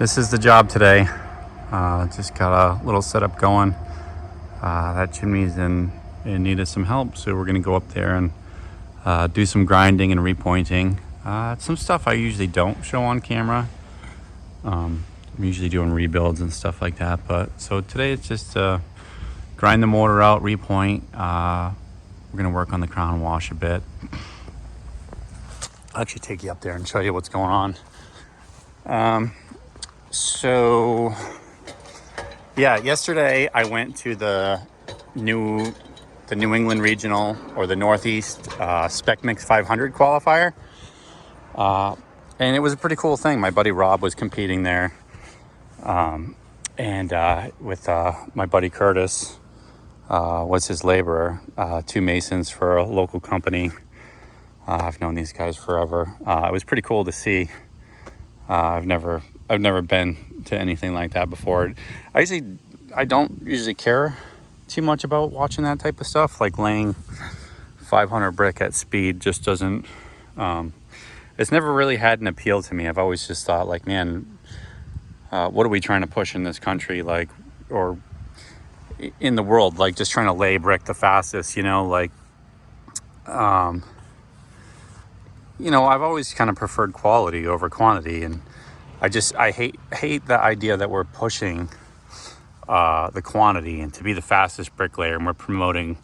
This is the job today. Just got a little setup going. That chimney's in need of some help, so we're gonna go up there and do some grinding and repointing. Some stuff I usually don't show on camera. I'm usually doing rebuilds and stuff like that, but so today it's just grind the motor out, repoint. We're gonna work on the crown wash a bit. I'll actually take you up there and show you what's going on. So yeah, yesterday I went to the New England Regional, or the Northeast Spec Mix 500 qualifier, and it was a pretty cool thing. My buddy Rob was competing there, and with my buddy Curtis was his laborer, two masons for a local company. I've known these guys forever. It was pretty cool to see. I've never been to anything like that before. I don't usually care too much about watching that type of stuff. Like laying 500 brick at speed just doesn't, it's never really had an appeal to me. I've always just thought, like, man, what are we trying to push in this country, like, or in the world, like just trying to lay brick the fastest, like, I've always kind of preferred quality over quantity, and I hate the idea that we're pushing the quantity and to be the fastest bricklayer, and we're promoting,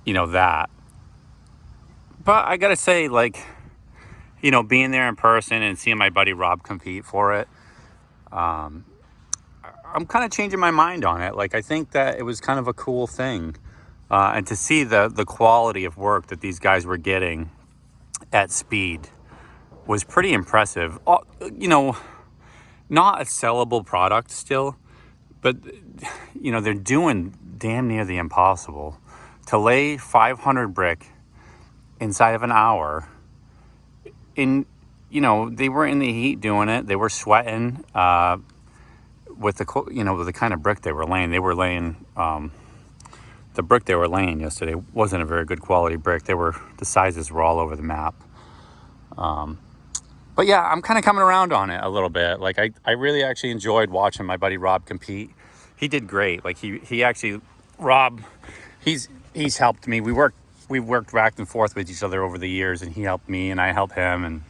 that. But I gotta say, like, being there in person and seeing my buddy Rob compete for it, I'm kind of changing my mind on it. Like, I think that it was kind of a cool thing, and to see the quality of work that these guys were getting at speed was pretty impressive. Not a sellable product still, but they're doing damn near the impossible. To lay 500 brick inside of an hour, they were in the heat doing it. They were sweating with the kind of brick they were laying. They were laying the brick they were laying yesterday wasn't a very good quality brick. The sizes were all over the map. But yeah, I'm kind of coming around on it a little bit. Like, I really actually enjoyed watching my buddy Rob compete. He did great. Like, he actually, Rob, he's helped me. We've worked back and forth with each other over the years, and he helped me and I helped him,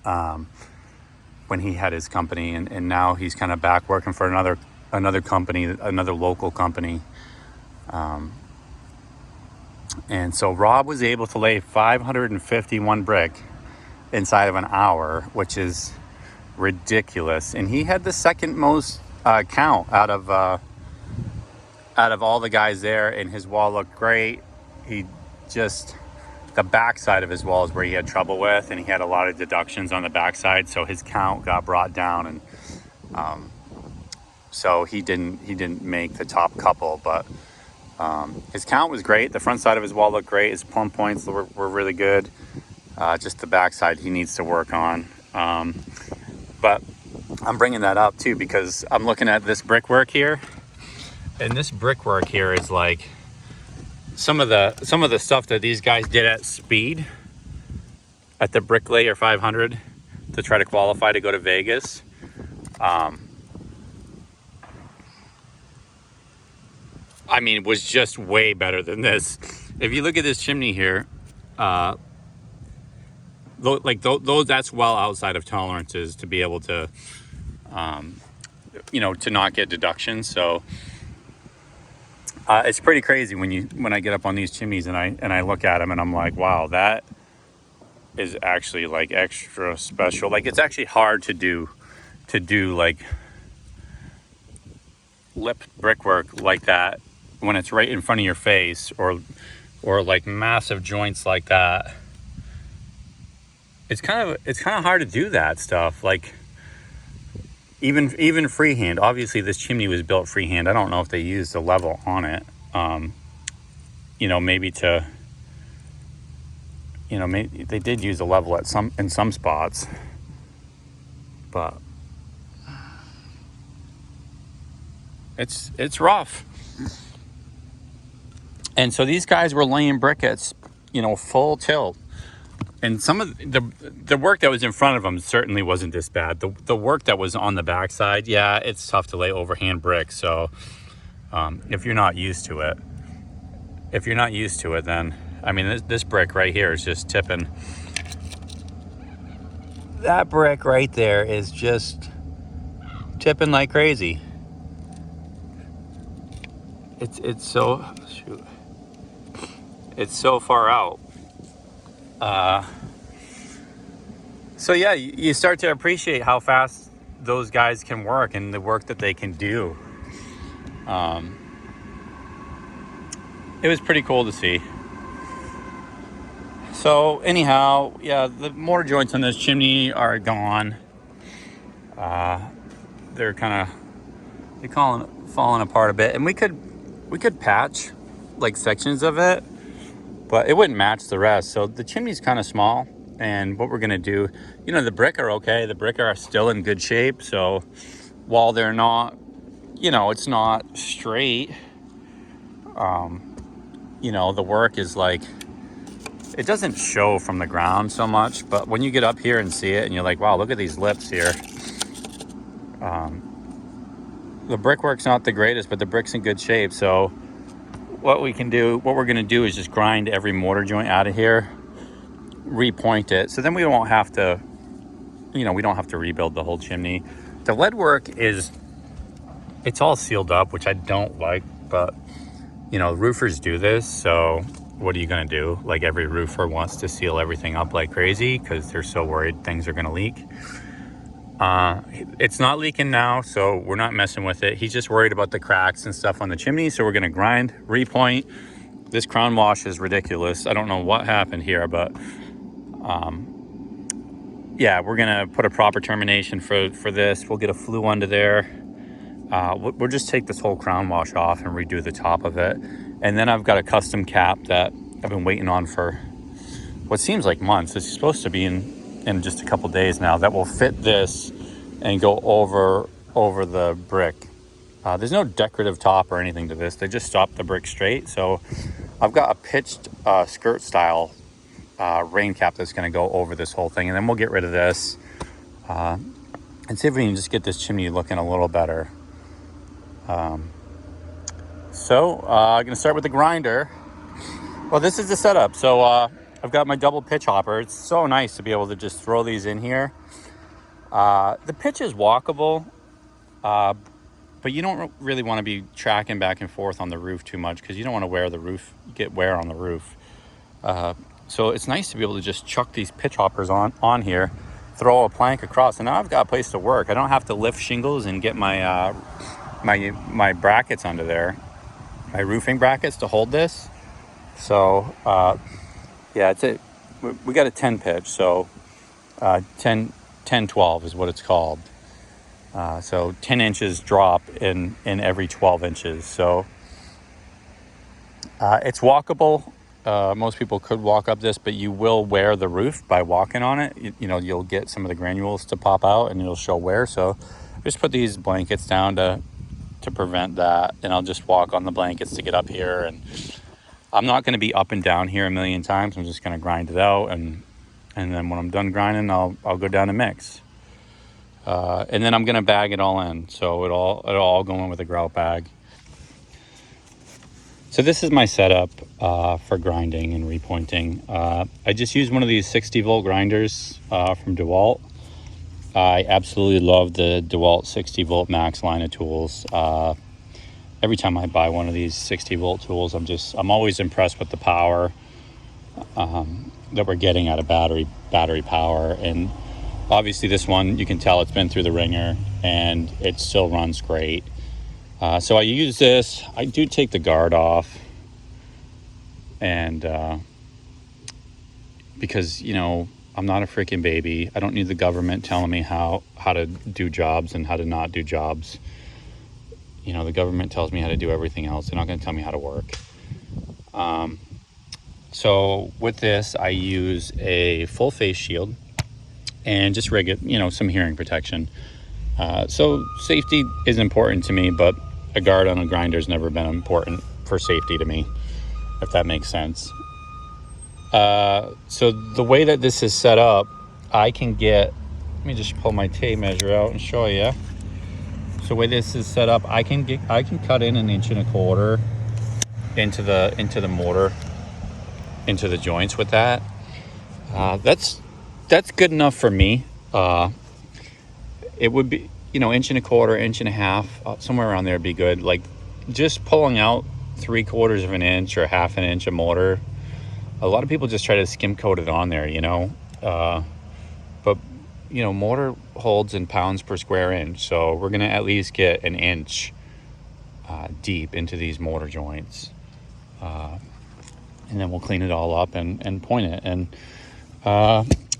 and when he had his company, and now he's kind of back working for another company, another local company. And so Rob was able to lay 551 brick inside of an hour, which is ridiculous. And he had the second most count out of all the guys there, and his wall looked great. The backside of his wall is where he had trouble with, and he had a lot of deductions on the backside, so his count got brought down, and so he didn't make the top couple, but his count was great. The front side of his wall looked great. His plumb points were really good. Just the backside he needs to work on. But I'm bringing that up too because I'm looking at this brickwork here, and this brickwork here is like some of the stuff that these guys did at speed at the Bricklayer 500 to try to qualify to go to Vegas. It was just way better than this. If you look at this chimney here, those, that's well outside of tolerances to be able to, to not get deductions. So it's pretty crazy when I get up on these chimneys and I look at them and I'm like, wow, that is actually like extra special. Like, it's actually hard to do like lip brickwork like that when it's right in front of your face, or like massive joints like that. It's kind of hard to do that stuff, like even freehand. Obviously this chimney was built freehand. I don't know if they used a level on it, maybe maybe they did use a level in some spots, but it's rough. And so these guys were laying brick at full tilt, And some of the work that was in front of them certainly wasn't this bad. The work that was on the backside, yeah, it's tough to lay overhand brick. So if you're not used to it, then, I mean, this brick right here is just tipping. That brick right there is just tipping like crazy. It's so, shoot, it's so far out. So yeah, you start to appreciate how fast those guys can work and the work that they can do. It was pretty cool to see. So anyhow, yeah, the mortar joints on this chimney are gone. They're falling apart a bit, and we could patch like sections of it, but it wouldn't match the rest. So the chimney's kind of small. And what we're gonna do, the brick are okay. The brick are still in good shape. So while they're not, it's not straight, the work is like, it doesn't show from the ground so much, but when you get up here and see it and you're like, wow, look at these lips here. The brickwork's not the greatest, but the brick's in good shape. So what we're gonna do is just grind every mortar joint out of here, repoint it, so then we won't have to, we don't have to rebuild the whole chimney. The lead work it's all sealed up, which I don't like, but roofers do this. So what are you gonna do? Like, every roofer wants to seal everything up like crazy because they're so worried things are gonna leak. It's not leaking now, so we're not messing with it. He's just worried about the cracks and stuff on the chimney, so we're gonna grind, repoint. This crown wash is ridiculous. I don't know what happened here, but yeah, we're gonna put a proper termination for this. We'll get a flue under there. We'll just take this whole crown wash off and redo the top of it. And then I've got a custom cap that I've been waiting on for what seems like months. It's supposed to be in just a couple days now, that will fit this and go over the brick. There's no decorative top or anything to this. They just stop the brick straight. So I've got a pitched skirt style rain cap that's going to go over this whole thing, and then we'll get rid of this and see if we can just get this chimney looking a little better. So I'm going to start with the grinder. Well, this is the setup. So I've got my double pitch hopper. It's so nice to be able to just throw these in here. The pitch is walkable, but you don't really want to be tracking back and forth on the roof too much, because you don't want to get wear on the roof. So it's nice to be able to just chuck these pitch hoppers on here, throw a plank across, and now I've got a place to work. I don't have to lift shingles and get my my brackets under there, my roofing brackets to hold this. So yeah, we got a 10 pitch, so 10-12 is what it's called. So 10 inches drop in every 12 inches. So it's walkable. Most people could walk up this, but you will wear the roof by walking on it. You'll get some of the granules to pop out and it'll show wear. So just put these blankets down to prevent that, and I'll just walk on the blankets to get up here. And I'm not going to be up and down here a million times. I'm just going to grind it out, and then when I'm done grinding, I'll go down and mix. And then I'm going to bag it all in. So it'll all go in with a grout bag. So this is my setup for grinding and repointing. I just use one of these 60 volt grinders from DeWalt. I absolutely love the DeWalt 60 volt max line of tools. Every time I buy one of these 60 volt tools, I'm always impressed with the power that we're getting out of battery power. And obviously this one, you can tell it's been through the ringer and it still runs great. So I use this. I do take the guard off, and because I'm not a freaking baby. I don't need the government telling me how to do jobs and how to not do jobs. The government tells me how to do everything else. They're not going to tell me how to work. So with this, I use a full face shield and just some hearing protection. So safety is important to me, but a guard on a grinder has never been important for safety to me, if that makes sense. So the way that this is set up, I can get, let me just pull my tape measure out and show you. So the way this is set up, I can cut in 1.25 inches into the mortar, into the joints with that. That's good enough for me. It would be, 1.25 inches, 1.5 inches, somewhere around there would be good. Like just pulling out 3/4 of an inch or 1/2 an inch of mortar. A lot of people just try to skim coat it on there, but mortar holds in pounds per square inch, so we're gonna at least get 1 inch deep into these mortar joints, and then we'll clean it all up and point it. And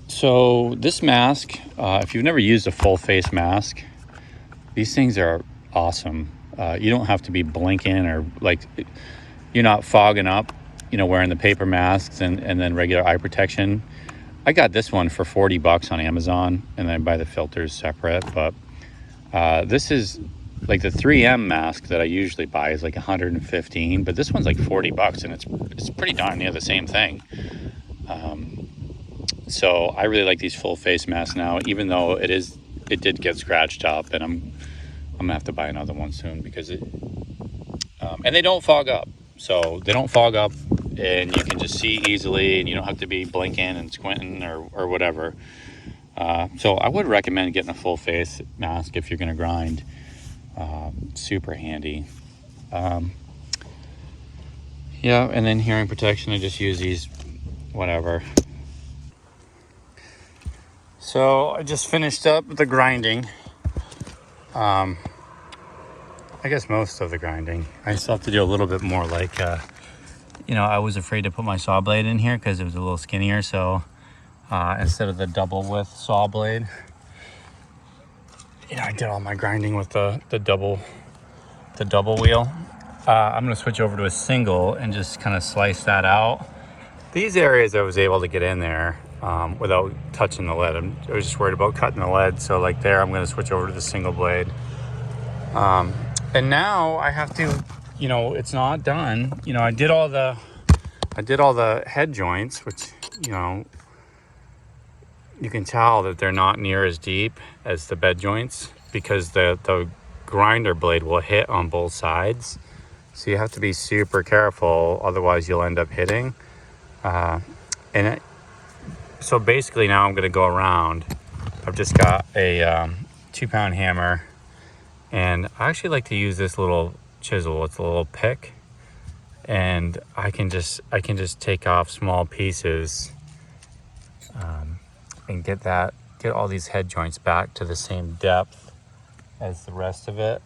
so this mask, if you've never used a full face mask, these things are awesome. You don't have to be blinking or like you're not fogging up, wearing the paper masks and then regular eye protection. I got this one for $40 on Amazon, and then I buy the filters separate. But this is like the 3M mask that I usually buy is like 115, but this one's like $40, and it's pretty darn near the same thing. So I really like these full face masks now, even though it did get scratched up, and I'm gonna have to buy another one soon because and they don't fog up. So they don't fog up, and you can just see easily, and you don't have to be blinking and squinting or whatever. So I would recommend getting a full face mask if you're going to grind. Super handy. Yeah, and then hearing protection, I just use these, whatever. So I just finished up the grinding. I guess most of the grinding. I still have to do a little bit more, like, I was afraid to put my saw blade in here because it was a little skinnier. So instead of the double width saw blade, I did all my grinding with the double wheel. I'm going to switch over to a single and just kind of slice that out. These areas I was able to get in there without touching the lead. I was just worried about cutting the lead. So like there, I'm going to switch over to the single blade. And now I have to, it's not done. I did all the head joints, which, you can tell that they're not near as deep as the bed joints because the grinder blade will hit on both sides. So you have to be super careful, otherwise you'll end up hitting. So basically now I'm gonna go around. I've just got a 2-pound hammer, and I actually like to use this little chisel. It's a little pick, and I can just take off small pieces and get all these head joints back to the same depth as the rest of it.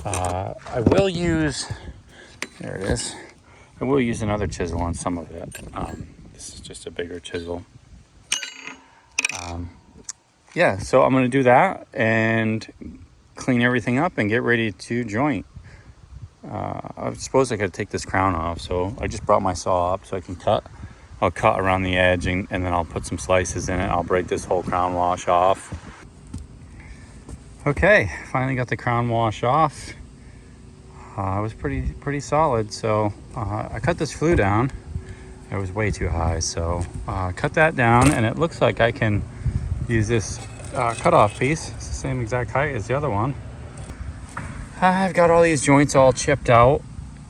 I will use, there it is. I will use another chisel on some of it. This is just a bigger chisel. Yeah, so I'm gonna do that and clean everything up and get ready to joint. I suppose I could take this crown off, so I just brought my saw up so I can cut. I'll cut around the edge and then I'll put some slices in it. I'll break this whole crown wash off. Okay, finally got the crown wash off. It was pretty solid, so I cut this flue down. It was way too high, so cut that down, and it looks like I can use this cutoff piece. It's the same exact height as the other one. I've got all these joints all chipped out.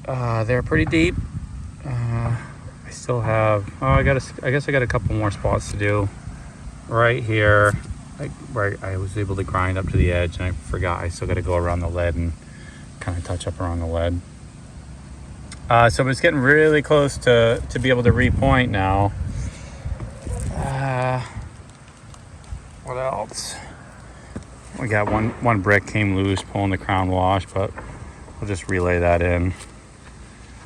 They're pretty deep. I still have, I guess I got a couple more spots to do. Right here, where I was able to grind up to the edge, and I forgot I still got to go around the lead and kind of touch up around the lead. So it's getting really close to be able to repoint now. What else? We got one brick came loose pulling the crown wash, but we'll just relay that in.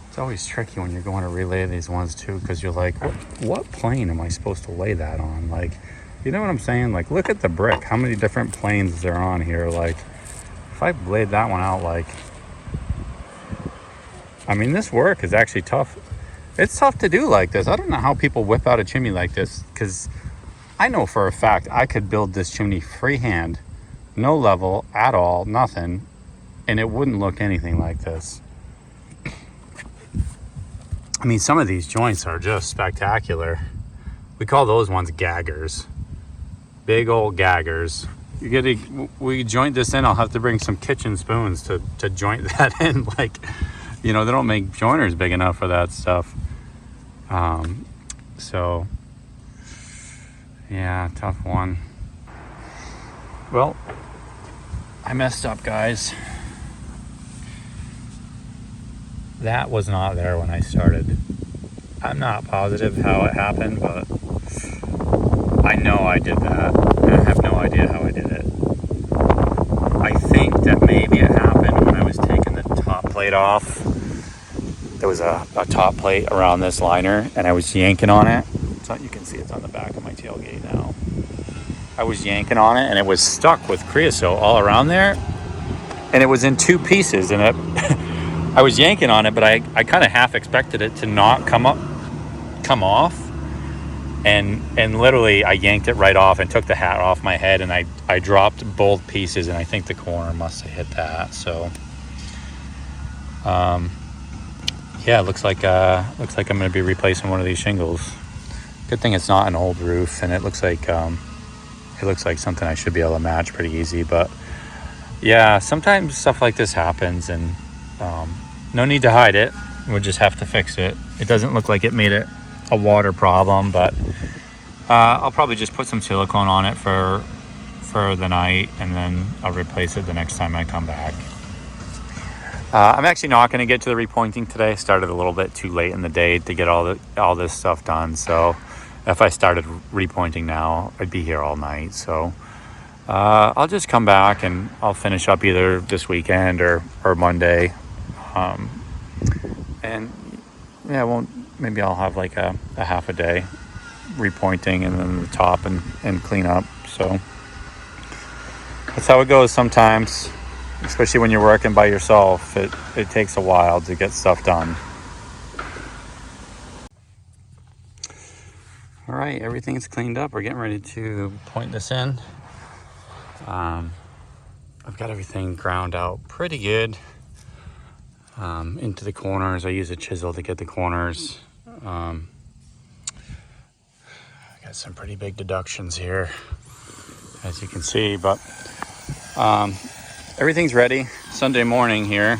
It's always tricky when you're going to relay these ones too, because you're like, what plane am I supposed to lay that on? Like, you know what I'm saying? Like, look at the brick. How many different planes there on here? Like, if I laid that one out, like, I mean, this work is actually tough. It's tough to do like this. I don't know how people whip out a chimney like this, because I know for a fact I could build this chimney freehand, no level at all, nothing, and it wouldn't look anything like this. I mean, some of these joints are just spectacular. We call those ones gaggers. Big old gaggers. We joint this in. I'll have to bring some kitchen spoons to joint that in. Like, you know, they don't make jointers big enough for that stuff. So yeah, tough one. Well, I messed up, guys. That was not there when I started. I'm not positive how it happened, but I know I did that. And I have no idea how I did it. I think that maybe it happened when I was taking the top plate off. There was a top plate around this liner, and I was yanking on it. So you can see it's on the back of my tailgate now. I was yanking on it, and it was stuck with creosote all around there. And it was in two pieces, and I was yanking on it, but I kind of half expected it to not come off. And literally I yanked it right off and took the hat off my head, and I dropped both pieces, and I think the corner must have hit that. So yeah, it looks like I'm going to be replacing one of these shingles. Good thing it's not an old roof, and it looks like something I should be able to match pretty easy. But yeah, sometimes stuff like this happens, and no need to hide it. We'll just have to fix it. It doesn't look like it made it a water problem, but I'll probably just put some silicone on it for the night, and then I'll replace it the next time I come back. I'm actually not going to get to the repointing today. I started a little bit too late in the day to get all this stuff done. So if I started repointing now, I'd be here all night. So I'll just come back and I'll finish up either this weekend or Monday. And yeah, maybe I'll have like a half a day repointing, and then the top and clean up. So that's how it goes sometimes, especially when you're working by yourself. It takes a while to get stuff done. All right, everything's cleaned up. We're getting ready to point this in. I've got everything ground out pretty good into the corners. I use a chisel to get the corners. I got some pretty big deductions here, as you can see, but everything's ready. Sunday morning here.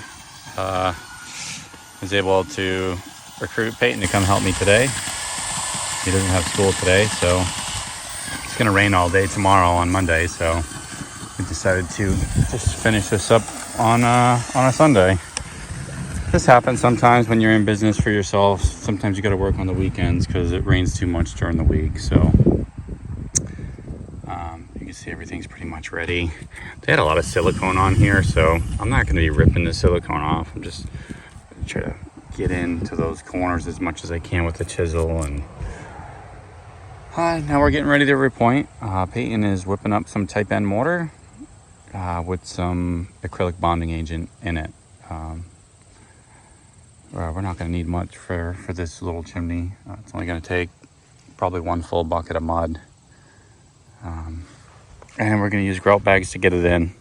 I was able to recruit Peyton to come help me today. He doesn't have school today, so it's going to rain all day tomorrow on Monday, so we decided to just finish this up on a Sunday. This happens sometimes when you're in business for yourself. Sometimes you got to work on the weekends because it rains too much during the week. So you can see everything's pretty much ready. They had a lot of silicone on here, so I'm not going to be ripping the silicone off. I'm just going to try to get into those corners as much as I can with the chisel. And now we're getting ready to repoint. Peyton is whipping up some type N mortar with some acrylic bonding agent in it. We're not going to need much for this little chimney. It's only going to take probably one full bucket of mud. And we're going to use grout bags to get it in.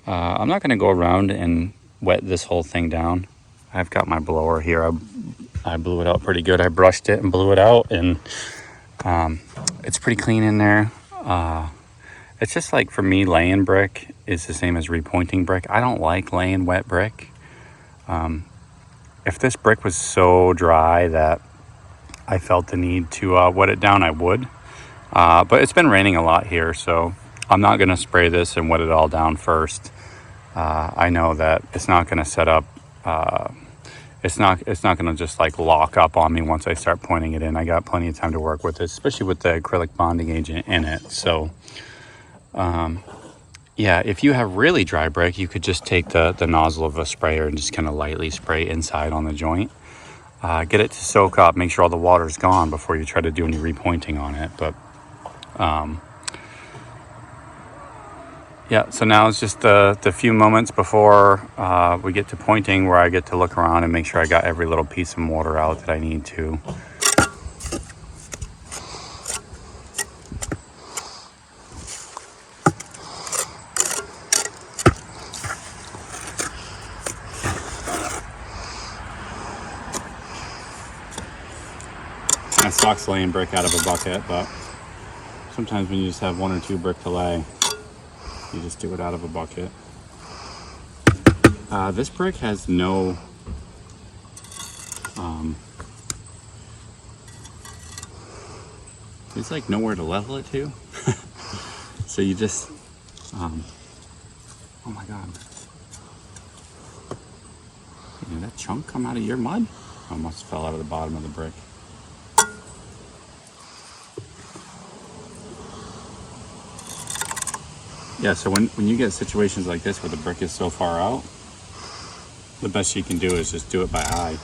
I'm not going to go around and wet this whole thing down. I've got my blower here. I blew it out pretty good. I brushed it and blew it out, and it's pretty clean in there. It's just like, for me, laying brick is the same as repointing brick. I don't like laying wet brick. If this brick was so dry that I felt the need to wet it down, I would. But it's been raining a lot here, so I'm not going to spray this and wet it all down first. I know that it's not going to set up. It's not going to just like lock up on me once I start pointing it in. I got plenty of time to work with it, especially with the acrylic bonding agent in it. So yeah, if you have really dry brick, you could just take the nozzle of a sprayer and just kind of lightly spray inside on the joint. Get it to soak up, make sure all the water's gone before you try to do any repointing on it. But yeah, so now it's just the few moments before we get to pointing, where I get to look around and make sure I got every little piece of mortar out that I need to. sucks laying brick out of a bucket, but sometimes when you just have 1 or 2 brick to lay, you just do it out of a bucket. This brick has no there's like nowhere to level it to. So you just oh my god, did that chunk come out of your mud? Oh, it must have fell out of the bottom of the brick. Yeah, so when you get situations like this where the brick is so far out, the best you can do is just do it by eye.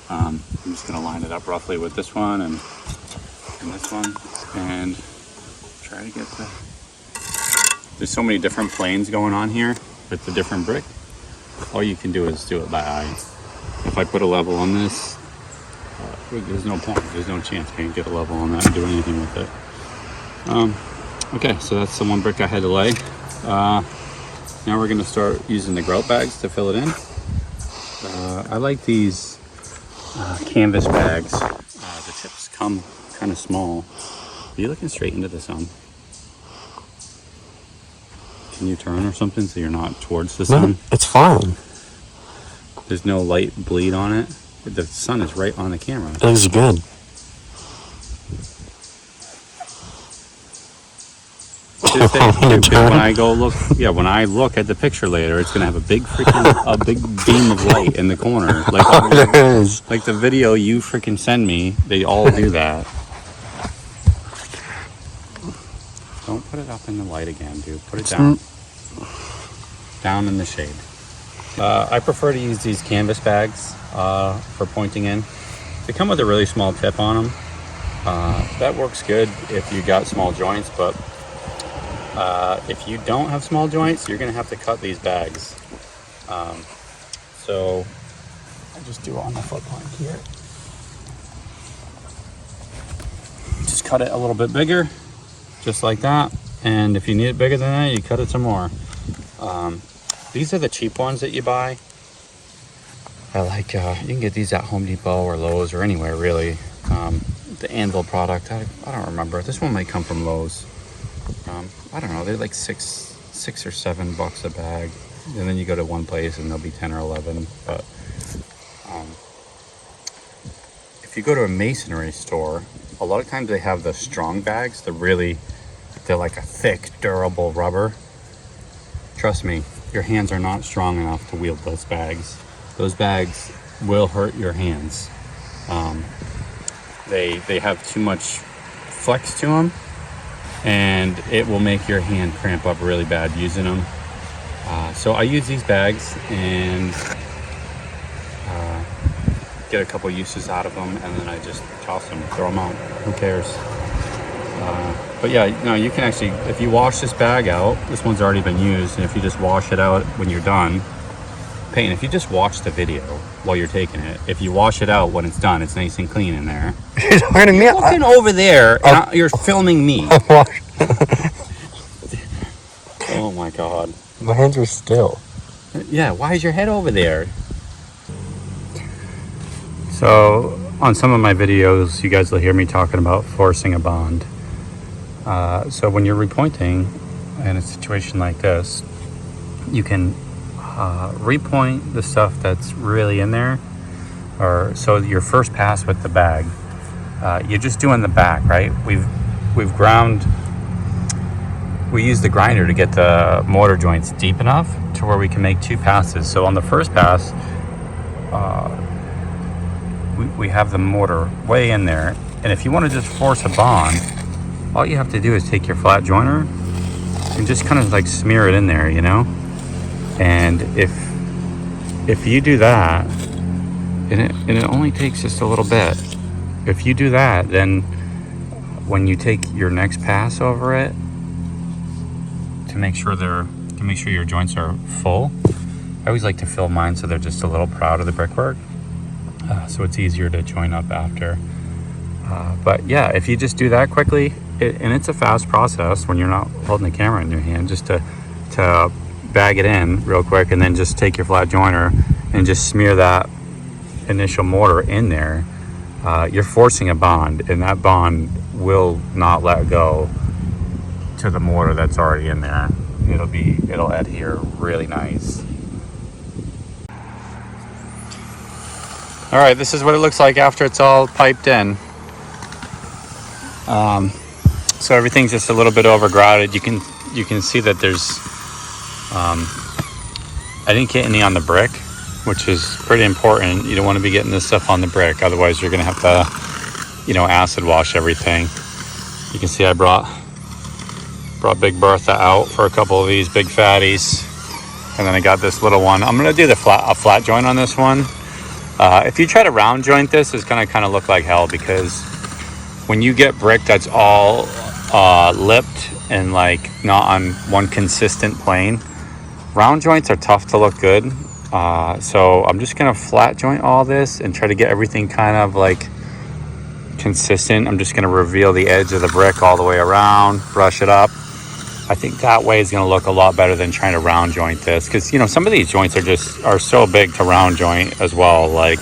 I'm just going to line it up roughly with this one and this one, and try to get the... There's so many different planes going on here with the different brick. All you can do is do it by eye. If I put a level on this, there's no point. There's no chance I can get a level on that and do anything with it. Okay, so that's the one brick I had to lay. Now we're going to start using the grout bags to fill it in. I like these canvas bags. The tips come kind of small. Are you looking straight into the sun? Can you turn or something so you're not towards the sun? No, it's fine. There's no light bleed on it. The sun is right on the camera. It looks good. When I go look, when I look at the picture later, it's gonna have a big beam of light in the corner, like the video you freaking send me. They all do that. Don't put it up in the light again, dude. Put it down in the shade. I prefer to use these canvas bags for pointing in. They come with a really small tip on them. That works good if you got small joints, but if you don't have small joints, you're gonna have to cut these bags. So I just do it on the foot plank here. Just cut it a little bit bigger, just like that. And if you need it bigger than that, you cut it some more. These are the cheap ones that you buy. I like, you can get these at Home Depot or Lowe's or anywhere really. The Anvil product, I don't remember. This one might come from Lowe's. I don't know, they're like $6 or $7 a bag. And then you go to one place and they'll be 10 or 11. But if you go to a masonry store, a lot of times they have the strong bags. They're like a thick, durable rubber. Trust me, your hands are not strong enough to wield those bags. Those bags will hurt your hands. They have too much flex to them, and it will make your hand cramp up really bad using them. So I use these bags and get a couple uses out of them, and then I just toss them, throw them out. Who cares? But yeah, no, you can actually, if you wash this bag out, this one's already been used, and if you just wash it out when you're done, Peyton, if you just watch the video while you're taking it, if you wash it out when it's done, it's nice and clean in there. You're looking over there, and you're filming me. Oh my god. My hands are still. Yeah, why is your head over there? So, on some of my videos, you guys will hear me talking about forcing a bond. So when you're repointing in a situation like this, you can repoint the stuff that's really in there. So your first pass with the bag, you're just doing the back, right? We've ground. We use the grinder to get the mortar joints deep enough to where we can make 2 passes. So on the first pass, we have the mortar way in there, and if you want to just force a bond, all you have to do is take your flat joiner and just kind of like smear it in there, you know. And if you do that, and it only takes just a little bit. If you do that, then when you take your next pass over it, to make sure your joints are full. I always like to fill mine so they're just a little proud of the brickwork, so it's easier to join up after. But yeah, if you just do that quickly, and it's a fast process when you're not holding the camera in your hand, just to bag it in real quick, and then just take your flat joiner and just smear that initial mortar in there. you're forcing a bond, and that bond will not let go to the mortar that's already in there. It'll adhere really nice. All right, this is what it looks like after it's all piped in. So everything's just a little bit over grouted. You can see that there's I didn't get any on the brick, which is pretty important. You don't want to be getting this stuff on the brick, otherwise you're gonna have to, acid wash everything. You can see I brought Big Bertha out for a couple of these big fatties, and then I got this little one. I'm gonna do a flat joint on this one. If you try to round joint this, it's gonna kind of look like hell, because when you get brick that's all lipped and like not on one consistent plane, round joints are tough to look good. So I'm just gonna flat joint all this and try to get everything kind of like consistent. I'm just gonna reveal the edge of the brick all the way around, brush it up. I think that way is gonna look a lot better than trying to round joint this, because some of these joints are so big to round joint as well, like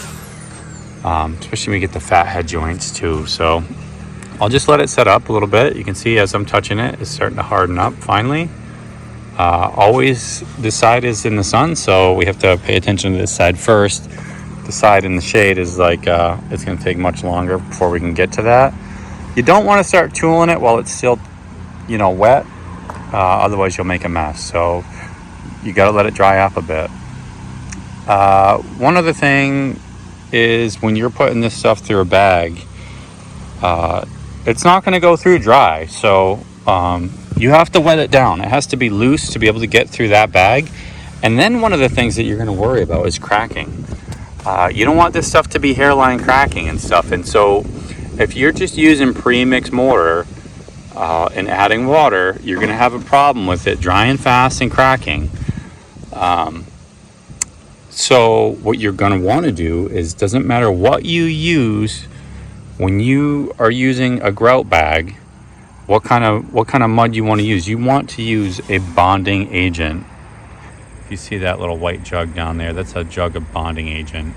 especially when we get the fat head joints too. So I'll just let it set up a little bit. You can see as I'm touching it, it's starting to harden up finally. Always this side is in the sun, so we have to pay attention to this side first. The side in the shade is like it's going to take much longer before we can get to that. You don't want to start tooling it while it's still wet, otherwise you'll make a mess. So you got to let it dry up a bit. One other thing is, when you're putting this stuff through a bag, it's not going to go through dry, so you have to wet it down. It has to be loose to be able to get through that bag. And then one of the things that you're going to worry about is cracking. You don't want this stuff to be hairline cracking and stuff. And so if you're just using pre-mixed mortar and adding water, you're going to have a problem with it drying fast and cracking. So what you're going to want to do is, doesn't matter what you use, when you are using a grout bag, what kind of mud you want to use. You want to use a bonding agent. If you see that little white jug down there, that's a jug of bonding agent.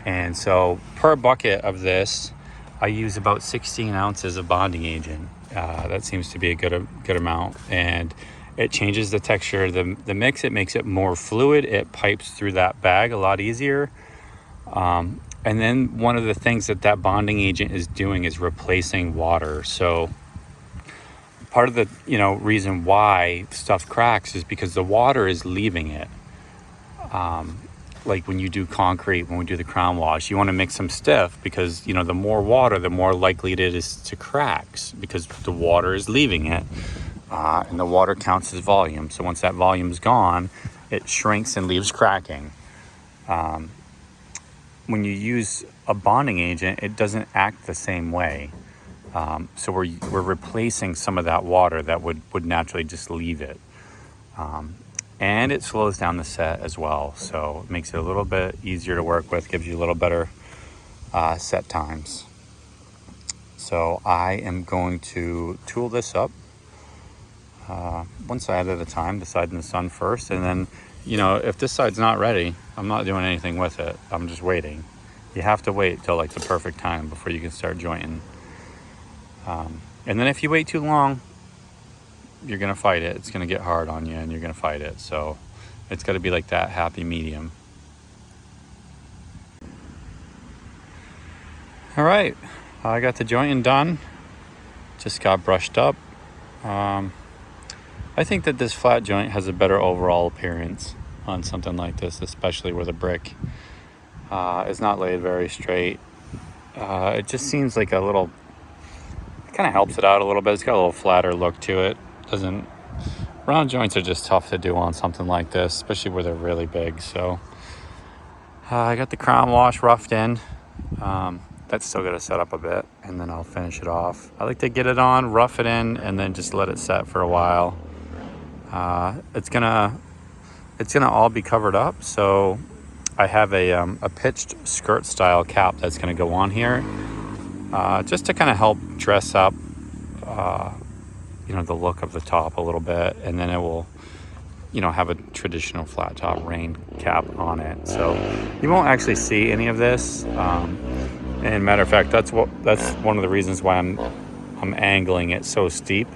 And so per bucket of this, I use about 16 ounces of bonding agent. That seems to be a good amount, and it changes the texture of the mix. It makes it more fluid. It pipes through that bag a lot easier. And then one of the things that bonding agent is doing is replacing water. So part of the reason why stuff cracks is because the water is leaving it. Like when you do concrete, when we do the crown wash, you want to mix them stiff, because the more water, the more likely it is to cracks, because the water is leaving it, and the water counts as volume. So once that volume is gone, it shrinks and leaves cracking. When you use a bonding agent, it doesn't act the same way. So we're replacing some of that water that would naturally just leave it. And it slows down the set as well. So it makes it a little bit easier to work with, gives you a little better set times. So I am going to tool this up one side at a time, the side in the sun first, and then if this side's not ready, I'm not doing anything with it. I'm just waiting. You have to wait till like the perfect time before you can start jointing. And then if you wait too long, you're gonna fight it. It's gonna get hard on you, and you're gonna fight it. So it's got to be like that happy medium. All right, I got the jointing done. Just got brushed up. I think that this flat joint has a better overall appearance on something like this, especially where the brick is not laid very straight. It just seems like it kind of helps it out a little bit. It's got a little flatter look to it. Round joints are just tough to do on something like this, especially where they're really big. So I got the crown wash roughed in. That's still got to set up a bit, and then I'll finish it off. I like to get it on, rough it in, and then just let it set for a while. It's gonna all be covered up, so I have a pitched skirt style cap that's gonna go on here, just to kind of help dress up the look of the top a little bit, and then it will have a traditional flat top rain cap on it. So you won't actually see any of this. And matter of fact, that's one of the reasons why I'm angling it so steep,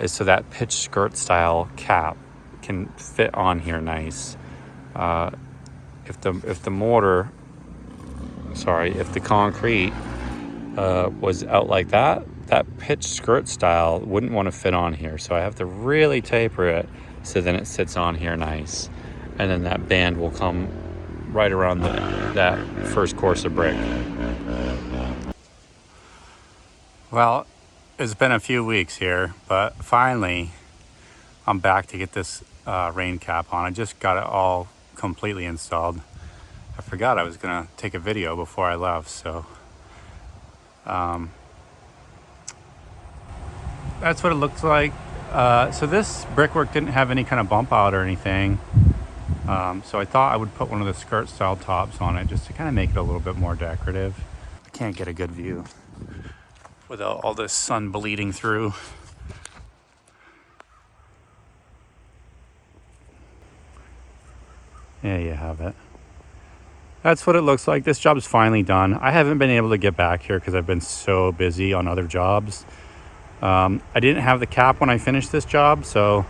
is so that pitch skirt style cap can fit on here nice. If the mortar, sorry, if the concrete was out like that, that pitch skirt style wouldn't want to fit on here. So I have to really taper it so then it sits on here nice, and then that band will come right around that first course of brick. Well, it's been a few weeks here, but finally I'm back to get this rain cap on. I just got it all completely installed. I forgot I was gonna take a video before I left, so that's what it looks like. So this brickwork didn't have any kind of bump out or anything. So I thought I would put one of the skirt style tops on it just to kind of make it a little bit more decorative. I can't get a good view without all this sun bleeding through. There you have it. That's what it looks like. This job's finally done. I haven't been able to get back here because I've been so busy on other jobs. I didn't have the cap when I finished this job, so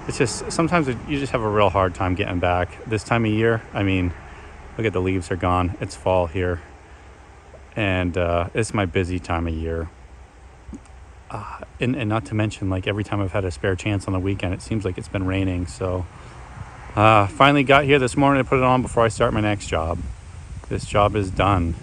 it's just sometimes you just have a real hard time getting back this time of year. I mean, look at the leaves are gone. It's fall here, and it's my busy time of year. And not to mention, like, every time I've had a spare chance on the weekend, it seems like it's been raining. So finally got here this morning to put it on before I start my next job. This job is done.